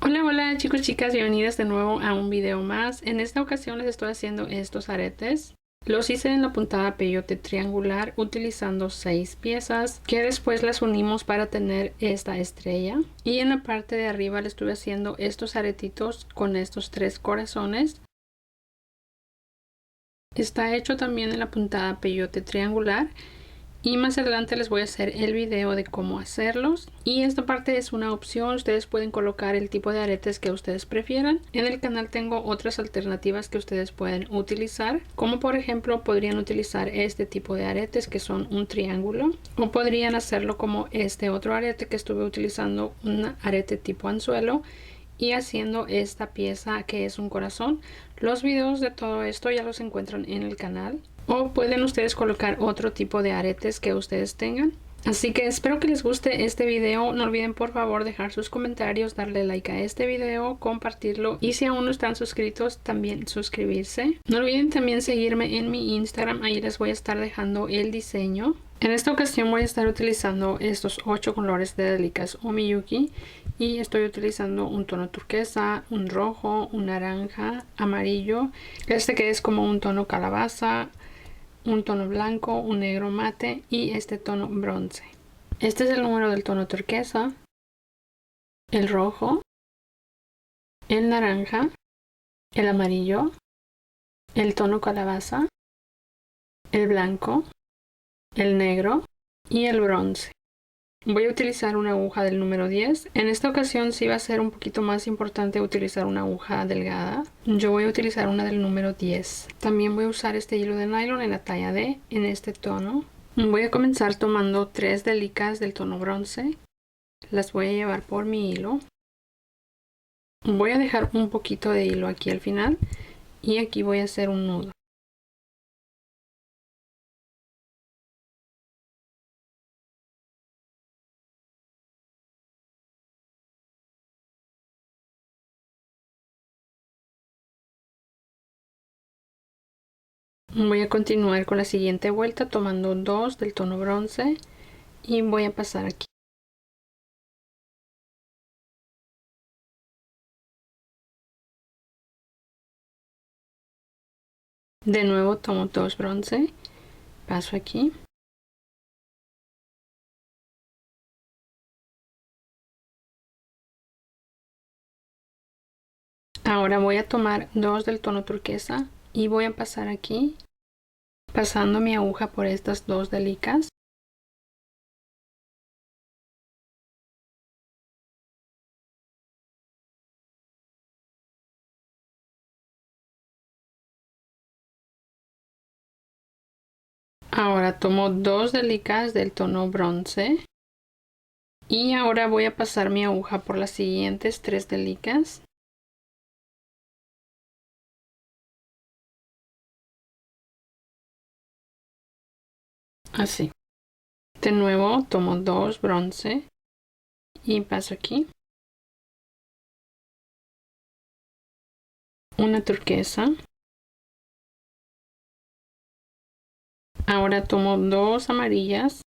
Hola, hola chicos, chicas, bienvenidas de nuevo a un video más. En esta ocasión les estoy haciendo estos aretes. Los hice en la puntada peyote triangular utilizando 6 piezas que después las unimos para tener esta estrella. Y en la parte de arriba le estuve haciendo estos aretitos con estos 3 corazones. Está hecho también en la puntada peyote triangular. Y más adelante les voy a hacer el video de cómo hacerlos. Y esta parte es una opción, ustedes pueden colocar el tipo de aretes que ustedes prefieran. En el canal tengo otras alternativas que ustedes pueden utilizar, como por ejemplo podrían utilizar este tipo de aretes que son un triángulo, o podrían hacerlo como este otro arete que estuve utilizando, un arete tipo anzuelo y haciendo esta pieza que es un corazón. Los videos de todo esto ya los encuentran en el canal, o pueden ustedes colocar otro tipo de aretes que ustedes tengan. Así que espero que les guste este video. No olviden por favor dejar sus comentarios, darle like a este video, compartirlo y si aún no están suscritos también suscribirse. No olviden también seguirme en mi Instagram, ahí les voy a estar dejando el diseño. En esta ocasión voy a estar utilizando estos 8 colores de Delikas Omiyuki y estoy utilizando un tono turquesa, un rojo, un naranja, amarillo, este que es como un tono calabaza, un tono blanco, un negro mate y este tono bronce. Este es el número del tono turquesa, el rojo, el naranja, el amarillo, el tono calabaza, el blanco, el negro y el bronce. Voy a utilizar una aguja del número 10. En esta ocasión sí va a ser un poquito más importante utilizar una aguja delgada. Yo voy a utilizar una del número 10. También voy a usar este hilo de nylon en la talla D en este tono. Voy a comenzar tomando 3 delicas del tono bronce. Las voy a llevar por mi hilo. Voy a dejar un poquito de hilo aquí al final y aquí voy a hacer un nudo. Voy a continuar con la siguiente vuelta tomando 2 del tono bronce y voy a pasar aquí. De nuevo tomo 2 bronce, paso aquí. Ahora voy a tomar 2 del tono turquesa y voy a pasar aquí, pasando mi aguja por estas 2 delicas. Ahora tomo 2 delicas del tono bronce y ahora voy a pasar mi aguja por las siguientes 3 delicas. Así. De nuevo tomo 2 bronce y paso aquí. Una turquesa. Ahora tomo 2 amarillas.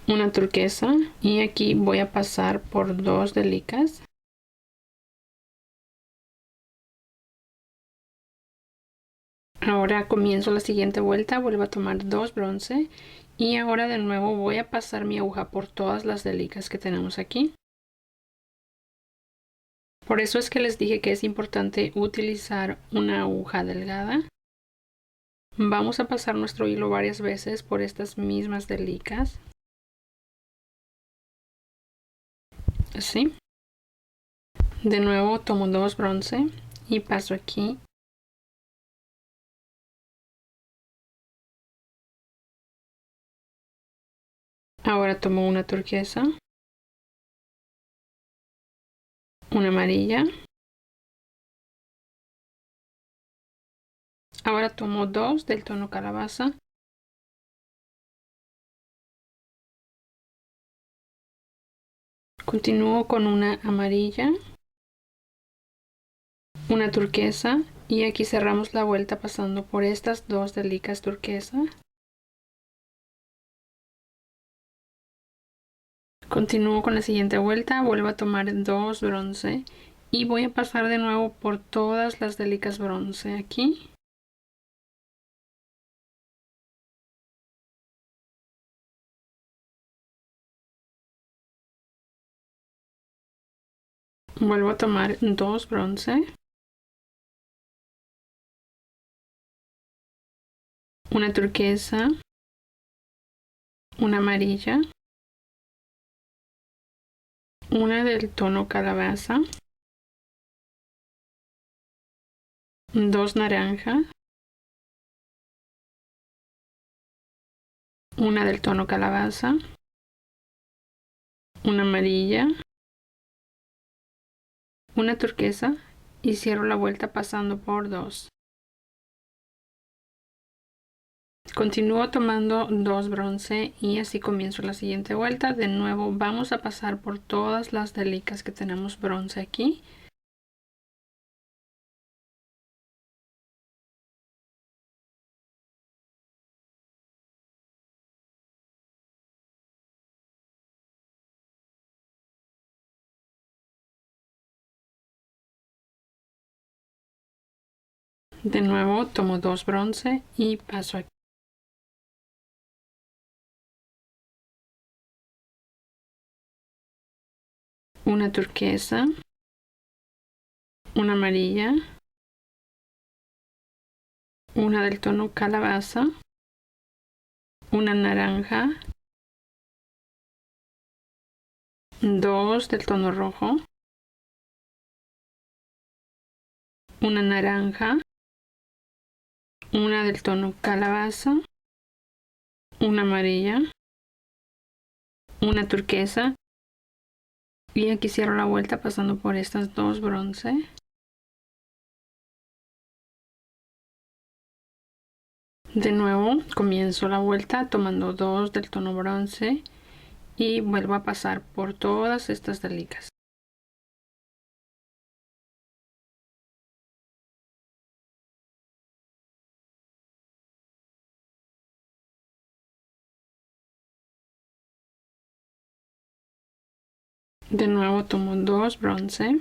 Una turquesa y aquí voy a pasar por 2 delicas. Ahora comienzo la siguiente vuelta, vuelvo a tomar 2 bronce y ahora de nuevo voy a pasar mi aguja por todas las delicas que tenemos aquí. Por eso es que les dije que es importante utilizar una aguja delgada. Vamos a pasar nuestro hilo varias veces por estas mismas delicas. Así. De nuevo tomo 2 bronce y paso aquí. Ahora tomo una turquesa, una amarilla. Ahora tomo 2 del tono calabaza. Continúo con una amarilla, una turquesa y aquí cerramos la vuelta pasando por estas 2 delicas turquesa. Continúo con la siguiente vuelta, vuelvo a tomar 2 bronce y voy a pasar de nuevo por todas las delicas bronce aquí. Vuelvo a tomar 2 bronce, una turquesa, una amarilla, una del tono calabaza, 2 naranjas, una del tono calabaza, una amarilla, una turquesa y cierro la vuelta pasando por 2. Continúo tomando 2 bronce y así comienzo la siguiente vuelta. De nuevo vamos a pasar por todas las delicas que tenemos bronce aquí. De nuevo tomo 2 bronce y paso aquí. Una turquesa, una amarilla, una del tono calabaza, una naranja, 2 del tono rojo, una naranja, una del tono calabaza, una amarilla, una turquesa y aquí cierro la vuelta pasando por estas 2 bronce. De nuevo comienzo la vuelta tomando 2 del tono bronce y vuelvo a pasar por todas estas delicas. De nuevo tomo 2 bronce,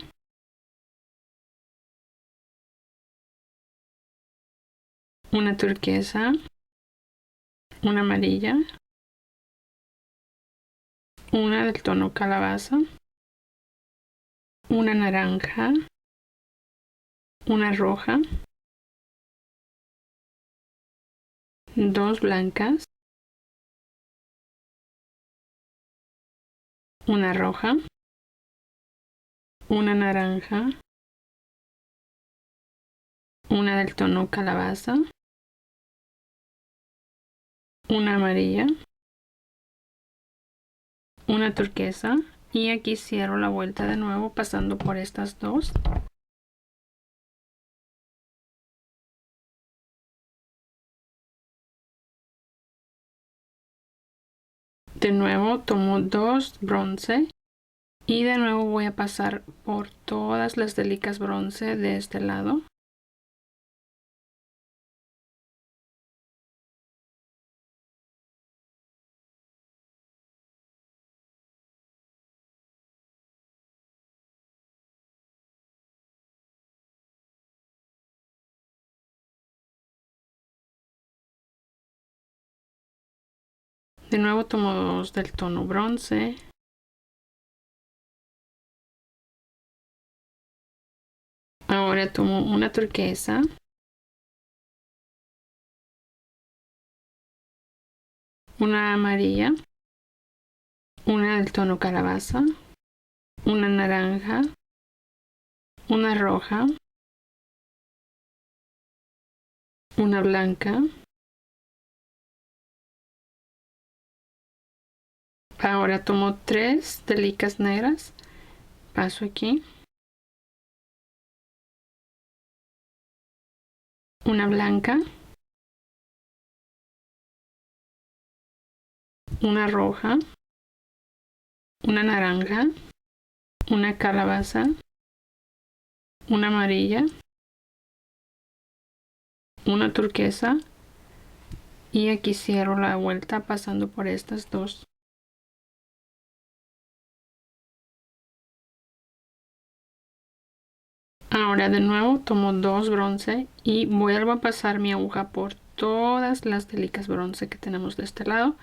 una turquesa, una amarilla, una del tono calabaza, una naranja, una roja, 2 blancas, una roja, una naranja, una del tono calabaza, una amarilla, una turquesa y aquí cierro la vuelta de nuevo pasando por estas 2. De nuevo tomo 2 bronce y de nuevo voy a pasar por todas las delicas bronce de este lado. De nuevo tomo 2 del tono bronce. Ahora tomo una turquesa, una amarilla, una del tono calabaza, una naranja, una roja, una blanca. Ahora tomo 3 delicas negras, paso aquí, una blanca, una roja, una naranja, una calabaza, una amarilla, una turquesa y aquí cierro la vuelta pasando por estas 2. Ahora de nuevo tomo 2 bronce y vuelvo a pasar mi aguja por todas las delicas bronce que tenemos de este lado.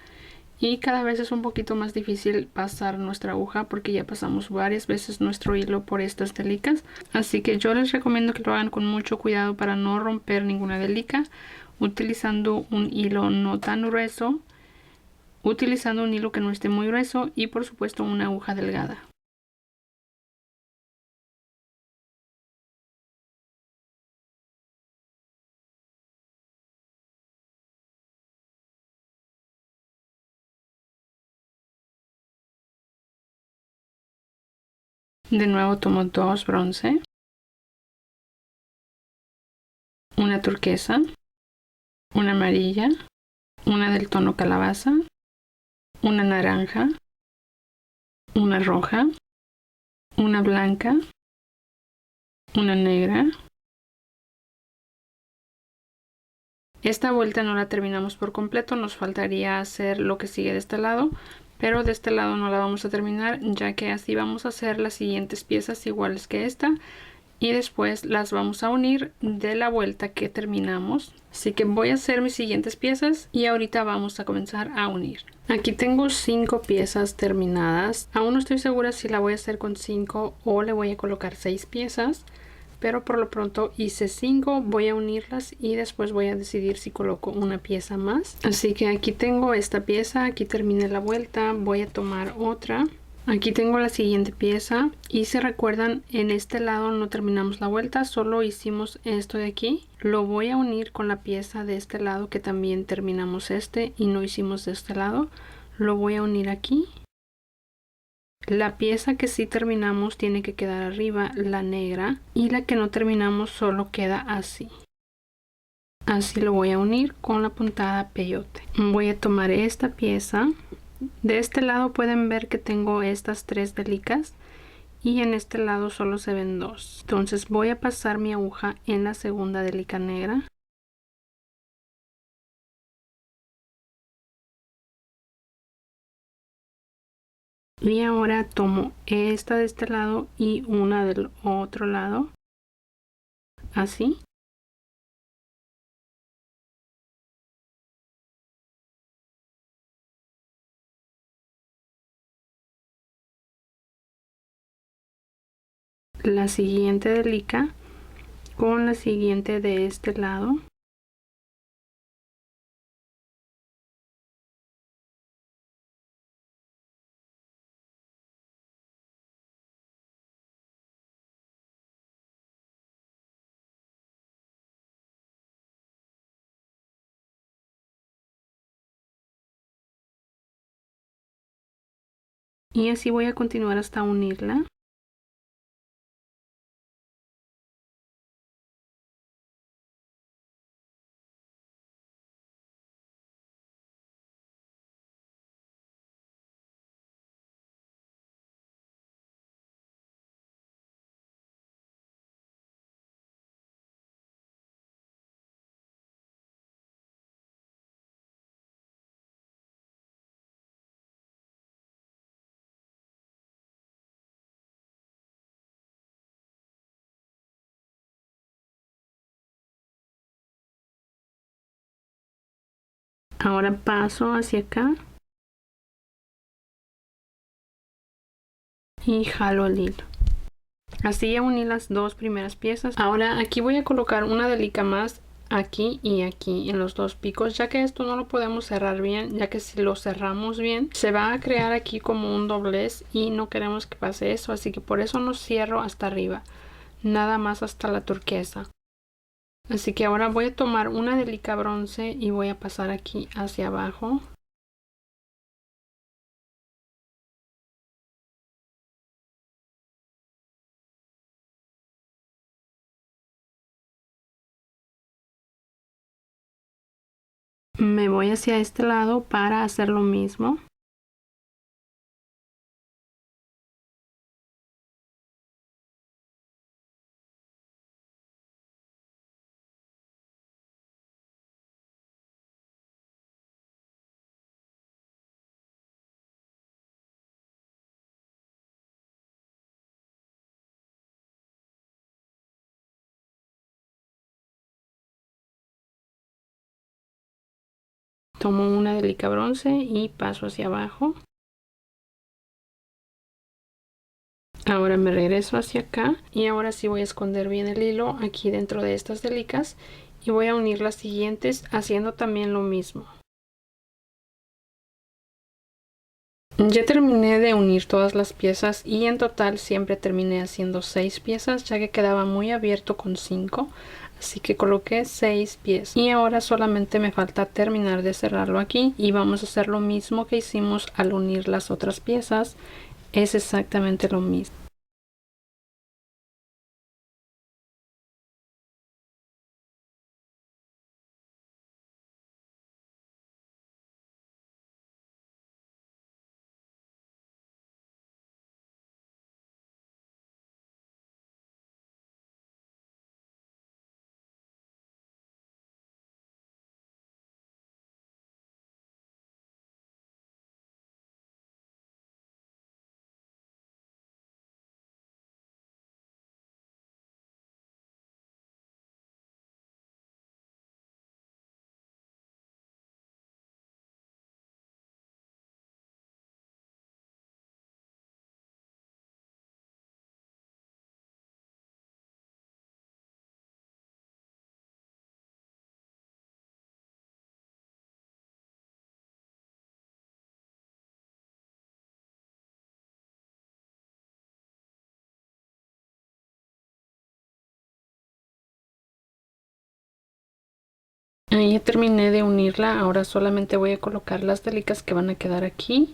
Y cada vez es un poquito más difícil pasar nuestra aguja porque ya pasamos varias veces nuestro hilo por estas delicas. Así que yo les recomiendo que lo hagan con mucho cuidado para no romper ninguna delica, utilizando un hilo no tan grueso, utilizando un hilo que no esté muy grueso y por supuesto una aguja delgada. De nuevo tomo 2 bronce, una turquesa, una amarilla, una del tono calabaza, una naranja, una roja, una blanca, una negra. Esta vuelta no la terminamos por completo, nos faltaría hacer lo que sigue de este lado, pero de este lado no la vamos a terminar, ya que así vamos a hacer las siguientes piezas iguales que esta y después las vamos a unir de la vuelta que terminamos. Así que voy a hacer mis siguientes piezas y ahorita vamos a comenzar a unir. Aquí tengo 5 piezas terminadas. Aún no estoy segura si la voy a hacer con 5 o le voy a colocar 6 piezas, pero por lo pronto hice 5, voy a unirlas y después voy a decidir si coloco una pieza más. Así que aquí tengo esta pieza, aquí terminé la vuelta, voy a tomar otra. Aquí tengo la siguiente pieza y si recuerdan, en este lado no terminamos la vuelta, solo hicimos esto de aquí. Lo voy a unir con la pieza de este lado que también terminamos este y no hicimos de este lado. Lo voy a unir aquí. La pieza que sí terminamos tiene que quedar arriba, la negra, y la que no terminamos solo queda así. Así lo voy a unir con la puntada peyote. Voy a tomar esta pieza. De este lado pueden ver que tengo estas 3 delicas y en este lado solo se ven 2. Entonces voy a pasar mi aguja en la segunda delica negra. Y ahora tomo esta de este lado y una del otro lado. Así. La siguiente delica con la siguiente de este lado. Y así voy a continuar hasta unirla. Ahora paso hacia acá y jalo el hilo. Así ya uní las 2 primeras piezas. Ahora aquí voy a colocar una delica más aquí y aquí en los 2 picos, ya que esto no lo podemos cerrar bien, ya que si lo cerramos bien se va a crear aquí como un doblez y no queremos que pase eso, así que por eso no cierro hasta arriba, nada más hasta la turquesa. Así que ahora voy a tomar una delica bronce y voy a pasar aquí hacia abajo. Me voy hacia este lado para hacer lo mismo. Tomo una delica bronce y paso hacia abajo. Ahora me regreso hacia acá y ahora sí voy a esconder bien el hilo aquí dentro de estas delicas y voy a unir las siguientes haciendo también lo mismo. Ya terminé de unir todas las piezas y en total siempre terminé haciendo 6 piezas, ya que quedaba muy abierto con 5, así que coloqué 6 piezas y ahora solamente me falta terminar de cerrarlo aquí y vamos a hacer lo mismo que hicimos al unir las otras piezas. Es exactamente lo mismo. Ahí ya terminé de unirla, ahora solamente voy a colocar las delicas que van a quedar aquí.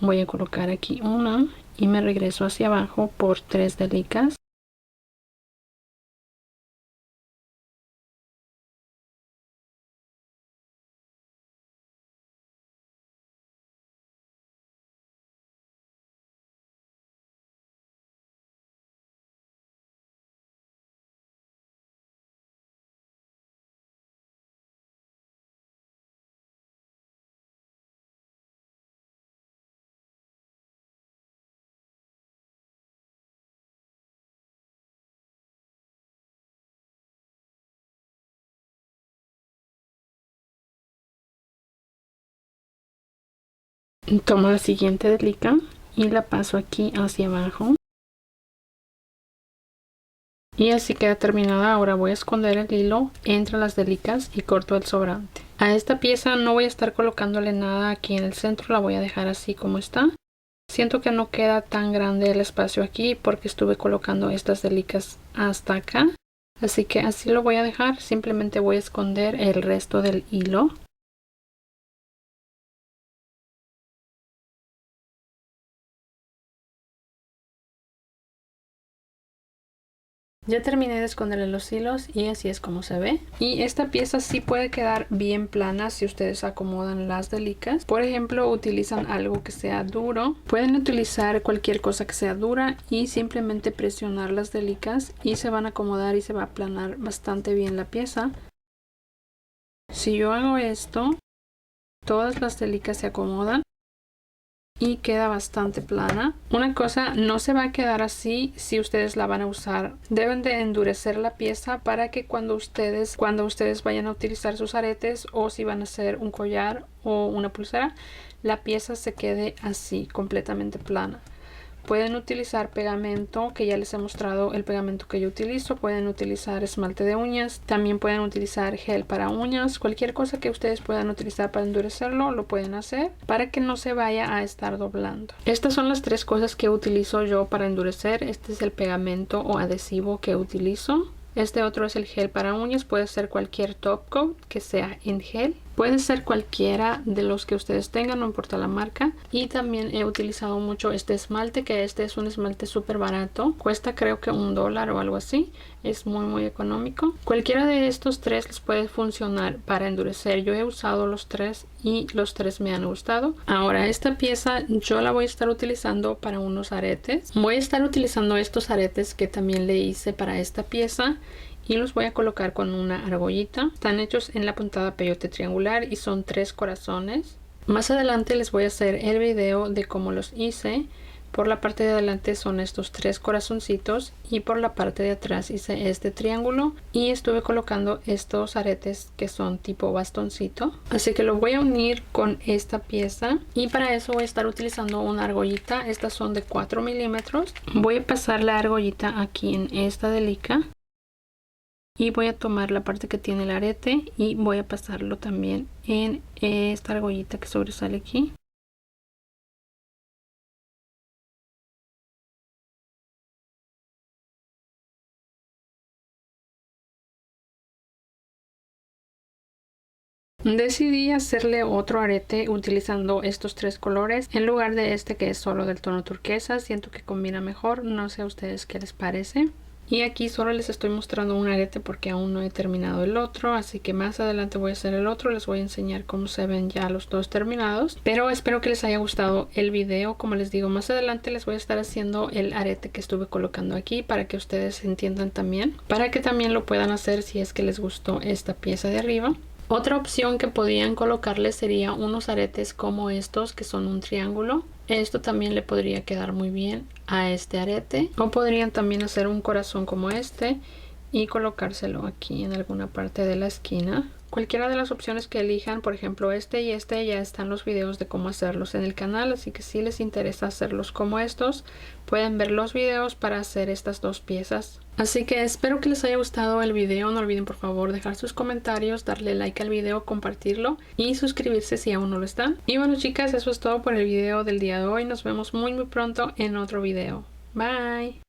Voy a colocar aquí una y me regreso hacia abajo por 3 delicas. Tomo la siguiente delica y la paso aquí hacia abajo. Y así queda terminada. Ahora voy a esconder el hilo entre las delicas y corto el sobrante. A esta pieza no voy a estar colocándole nada aquí en el centro, la voy a dejar así como está. Siento que no queda tan grande el espacio aquí porque estuve colocando estas delicas hasta acá. Así que así lo voy a dejar, simplemente voy a esconder el resto del hilo. Ya terminé de esconderle los hilos y así es como se ve. Y esta pieza sí puede quedar bien plana si ustedes acomodan las delicas. Por ejemplo, utilizan algo que sea duro. Pueden utilizar cualquier cosa que sea dura y simplemente presionar las delicas y se van a acomodar y se va a aplanar bastante bien la pieza. Si yo hago esto, todas las delicas se acomodan y queda bastante plana. Una cosa, no se va a quedar así si ustedes la van a usar. Deben de endurecer la pieza para que cuando ustedes vayan a utilizar sus aretes o si van a hacer un collar o una pulsera, la pieza se quede así, completamente plana. Pueden utilizar pegamento, que ya les he mostrado el pegamento que yo utilizo. Pueden utilizar esmalte de uñas. También pueden utilizar gel para uñas. Cualquier cosa que ustedes puedan utilizar para endurecerlo, lo pueden hacer para que no se vaya a estar doblando. Estas son las 3 cosas que utilizo yo para endurecer. Este es el pegamento o adhesivo que utilizo. Este otro es el gel para uñas. Puede ser cualquier top coat que sea en gel. Puede ser cualquiera de los que ustedes tengan, no importa la marca. Y también he utilizado mucho este esmalte, que este es un esmalte súper barato. Cuesta creo que $1 o algo así. Es muy económico. Cualquiera de estos 3 les puede funcionar para endurecer. Yo he usado los 3 y los 3 me han gustado. Ahora esta pieza yo la voy a estar utilizando para unos aretes. Voy a estar utilizando estos aretes que también le hice para esta pieza. Y los voy a colocar con una argollita. Están hechos en la puntada peyote triangular y son 3 corazones. Más adelante les voy a hacer el video de cómo los hice. Por la parte de adelante son estos 3 corazoncitos y por la parte de atrás hice este triángulo y estuve colocando estos aretes que son tipo bastoncito. Así que lo voy a unir con esta pieza y para eso voy a estar utilizando una argollita. Estas son de 4 milímetros. Voy a pasar la argollita aquí en esta delica y voy a tomar la parte que tiene el arete y voy a pasarlo también en esta argollita que sobresale aquí. Decidí hacerle otro arete utilizando estos 3 colores en lugar de este que es solo del tono turquesa. Siento que combina mejor, no sé a ustedes qué les parece. Y aquí solo les estoy mostrando un arete porque aún no he terminado el otro, así que más adelante voy a hacer el otro. Les voy a enseñar cómo se ven ya los dos terminados, pero espero que les haya gustado el video. Como les digo, más adelante les voy a estar haciendo el arete que estuve colocando aquí para que ustedes entiendan también, para que también lo puedan hacer si es que les gustó esta pieza de arriba. Otra opción que podrían colocarle sería unos aretes como estos que son un triángulo. Esto también le podría quedar muy bien a este arete. O podrían también hacer un corazón como este y colocárselo aquí en alguna parte de la esquina. Cualquiera de las opciones que elijan, por ejemplo este y este, ya están los videos de cómo hacerlos en el canal, así que si les interesa hacerlos como estos, pueden ver los videos para hacer estas dos piezas. Así que espero que les haya gustado el video. No olviden por favor dejar sus comentarios, darle like al video, compartirlo y suscribirse si aún no lo están. Y bueno chicas, eso es todo por el video del día de hoy. Nos vemos muy pronto en otro video. Bye.